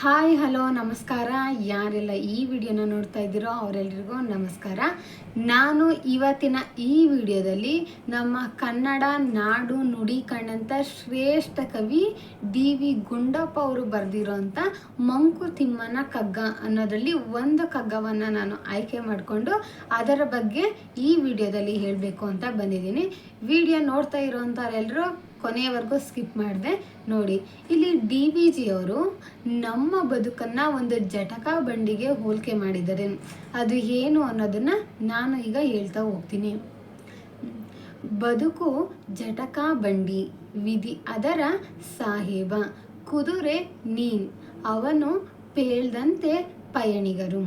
Hi hello ನಮಸ್ಕಾರ. ಯಾರೆಲ್ಲ ಈ ವಿಡಿಯೋನ ನೋಡ್ತಾ ಇದ್ದೀರೋ ಅವರೆಲ್ಲರಿಗೂ ನಮಸ್ಕಾರ. ನಾನು ಇವತ್ತಿನ ಈ ವಿಡಿಯೋದಲ್ಲಿ ನಮ್ಮ ಕನ್ನಡ ನಾಡು ನುಡಿ ಕಂಡಂಥ ಶ್ರೇಷ್ಠ ಕವಿ ಡಿ.ವಿ. ಗುಂಡಪ್ಪ ಅವರು ಬರೆದಿರೋಂಥ ಮಂಕುತಿಮ್ಮನ ಕಗ್ಗ ಅನ್ನೋದರಲ್ಲಿ ಒಂದು ಕಗ್ಗವನ್ನು ನಾನು ಆಯ್ಕೆ ಮಾಡಿಕೊಂಡು ಅದರ ಬಗ್ಗೆ ಈ ವಿಡಿಯೋದಲ್ಲಿ ಹೇಳಬೇಕು ಅಂತ ಬಂದಿದ್ದೀನಿ. ವಿಡಿಯೋ ನೋಡ್ತಾ ಇರೋಂಥವ್ರೆಲ್ಲರೂ ಕೊನೆಯವರೆಗೂ ಸ್ಕಿಪ್ ಮಾಡಿದೆ ನೋಡಿ. ಇಲ್ಲಿ ಡಿ.ವಿ.ಜಿ ಅವರು ನಮ್ಮ ಬದುಕನ್ನು ಒಂದು ಜಟಕ ಬಂಡಿಗೆ ಹೋಲಿಕೆ ಮಾಡಿದ್ದಾರೆ. ಅದು ಏನು ಅನ್ನೋದನ್ನು ನಾನು ಈಗ ಹೇಳ್ತಾ ಹೋಗ್ತೀನಿ. ಬದುಕು ಜಟಕ ಬಂಡಿ, ವಿಧಿ ಅದರ ಸಾಹೇಬ, ಕುದುರೆ ನೀನ್, ಅವನು ಪೇಳ್ದಂತೆ ಪಯಣಿಗರು,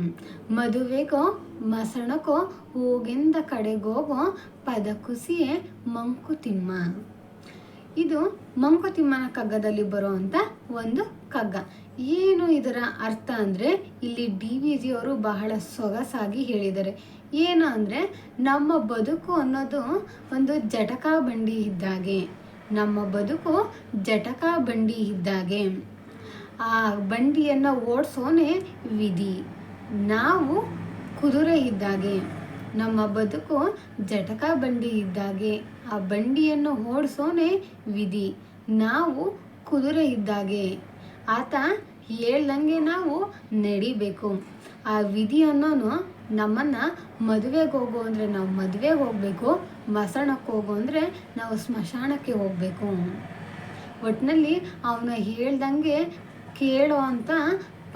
ಮದುವೆಗೋ ಮಸಣಕೋ ಹೋಗೆಂದ ಕಡೆಗೋಗೋ ಪದ ಕುಸಿಯೇ ಮಂಕುತಿಮ್ಮ. ಇದು ಮಂಕುತಿಮ್ಮನ ಕಗ್ಗದಲ್ಲಿ ಬರುವಂಥ ಒಂದು ಕಗ್ಗ. ಏನು ಇದರ ಅರ್ಥ ಅಂದರೆ ಇಲ್ಲಿ ಡಿ.ವಿ.ಜಿ ಅವರು ಬಹಳ ಸೊಗಸಾಗಿ ಹೇಳಿದ್ದಾರೆ. ಏನು ಅಂದರೆ ನಮ್ಮ ಬದುಕು ಅನ್ನೋದು ಒಂದು ಜಟಕಾ ಬಂಡಿ ಇದ್ದಾಗೆ. ನಮ್ಮ ಬದುಕು ಜಟಕಾ ಬಂಡಿ ಇದ್ದಾಗೆ. ಆ ಬಂಡಿಯನ್ನು ಓಡಿಸೋನೆ ವಿಧಿ. ನಾವು ಕುದುರೆ ಇದ್ದಾಗೆ. ನಮ್ಮ ಬದುಕು ಜಟಕಾ ಬಂಡಿ ಇದ್ದಾಗೆ. ಆ ಬಂಡಿಯನ್ನು ಓಡಿಸೋನೆ ವಿಧಿ. ನಾವು ಕುದುರೆ ಇದ್ದಾಗೆ. ಆತ ಹೇಳ್ದಂಗೆ ನಾವು ನಡಿಬೇಕು. ಆ ವಿಧಿ ಅನ್ನೋನು ನಮ್ಮನ್ನು ಮದುವೆಗೆ ಹೋಗು ಅಂದರೆ ನಾವು ಮದುವೆಗೆ ಹೋಗಬೇಕು, ಮಸಣಕ್ಕೆ ಹೋಗು ಅಂದರೆ ನಾವು ಸ್ಮಶಾನಕ್ಕೆ ಹೋಗಬೇಕು. ಒಟ್ಟಿನಲ್ಲಿ ಅವನ ಹೇಳ್ದಂಗೆ ಕೇಳೋ ಅಂಥ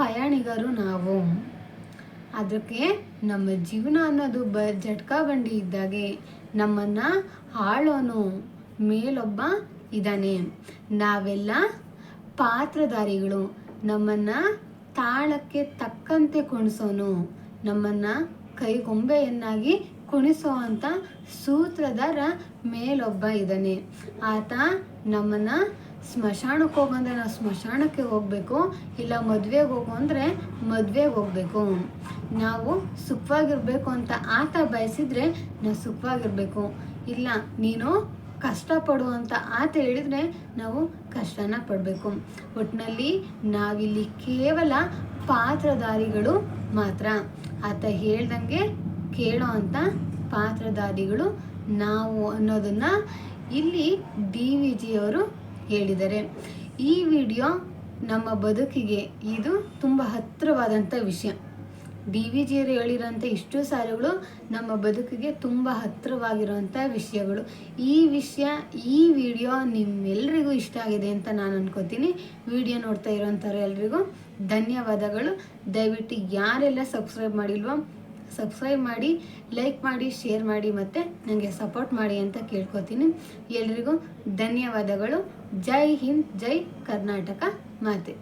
ಪಯಣಿಗರು ನಾವು. ಅದಕ್ಕೆ ನಮ್ಮ ಜೀವನ ಅನ್ನೋದು ಜಟಕಾ ಬಂಡಿ ಇದ್ದಾಗೆ. ನಮ್ಮನ್ನು ಆಳೋನು ಮೇಲೊಬ್ಬ ಇದ್ದಾನೆ. ನಾವೆಲ್ಲ ಪಾತ್ರಧಾರಿಗಳು. ನಮ್ಮನ್ನು ತಾಳಕ್ಕೆ ತಕ್ಕಂತೆ ಕುಣಿಸೋನು, ನಮ್ಮನ್ನು ಕೈಗೊಂಬೆಯನ್ನಾಗಿ ಕುಣಿಸೋ ಅಂಥ ಸೂತ್ರಧಾರ ಮೇಲೊಬ್ಬ ಇದ್ದಾನೆ. ಆತ ನಮ್ಮನ್ನು ಸ್ಮಶಾನಕ್ಕೆ ಹೋಗಂದ್ರೆ ನಾವು ಸ್ಮಶಾನಕ್ಕೆ ಹೋಗಬೇಕು, ಇಲ್ಲ ಮದುವೆಗೆ ಹೋಗು ಅಂದರೆ ಮದುವೆಗೆ ಹೋಗಬೇಕು. ನಾವು ಸುಖವಾಗಿರಬೇಕು ಅಂತ ಆತ ಬಯಸಿದರೆ ನಾವು ಸುಖವಾಗಿರಬೇಕು. ಇಲ್ಲ ನೀನು ಕಷ್ಟಪಡು ಅಂತ ಆತ ಹೇಳಿದರೆ ನಾವು ಕಷ್ಟನ ಪಡಬೇಕು. ಒಟ್ಟಿನಲ್ಲಿ ನಾವಿಲ್ಲಿ ಕೇವಲ ಪಾತ್ರಧಾರಿಗಳು ಮಾತ್ರ. ಆತ ಹೇಳ್ದಂಗೆ ಕೇಳೋ ಅಂಥ ಪಾತ್ರಧಾರಿಗಳು ನಾವು ಅನ್ನೋದನ್ನು ಇಲ್ಲಿ ಡಿ.ವಿ.ಜಿ ಅವರು ಹೇಳಿದ್ದಾರೆ. ಈ ವಿಡಿಯೋ ನಮ್ಮ ಬದುಕಿಗೆ ಇದು ತುಂಬ ಹತ್ತಿರವಾದಂಥ ವಿಷಯ. ಡಿ.ವಿ.ಜಿಯವರು ಹೇಳಿರೋಂಥ ಇಷ್ಟು ಸಾಲುಗಳು ನಮ್ಮ ಬದುಕಿಗೆ ತುಂಬ ಹತ್ತಿರವಾಗಿರುವಂಥ ವಿಷಯಗಳು. ಈ ವಿಡಿಯೋ ನಿಮ್ಮೆಲ್ಲರಿಗೂ ಇಷ್ಟ ಆಗಿದೆ ಅಂತ ನಾನು ಅನ್ಕೋತೀನಿ. ವಿಡಿಯೋ ನೋಡ್ತಾ ಇರೋಂಥವ್ರು ಎಲ್ರಿಗೂ ಧನ್ಯವಾದಗಳು. ದಯವಿಟ್ಟು ಯಾರೆಲ್ಲ ಸಬ್ಸ್ಕ್ರೈಬ್ ಮಾಡಿಲ್ವೋ ಸಬ್ಸ್ಕ್ರೈಬ್ ಮಾಡಿ, ಲೈಕ್ ಮಾಡಿ, ಶೇರ್ ಮಾಡಿ ಮತ್ತು ನನಗೆ ಸಪೋರ್ಟ್ ಮಾಡಿ ಅಂತ ಕೇಳ್ಕೊತೀನಿ. ಎಲ್ರಿಗೂ ಧನ್ಯವಾದಗಳು. ಜೈ ಹಿಂದ್, ಜೈ ಕರ್ನಾಟಕ ಮಾತೆ.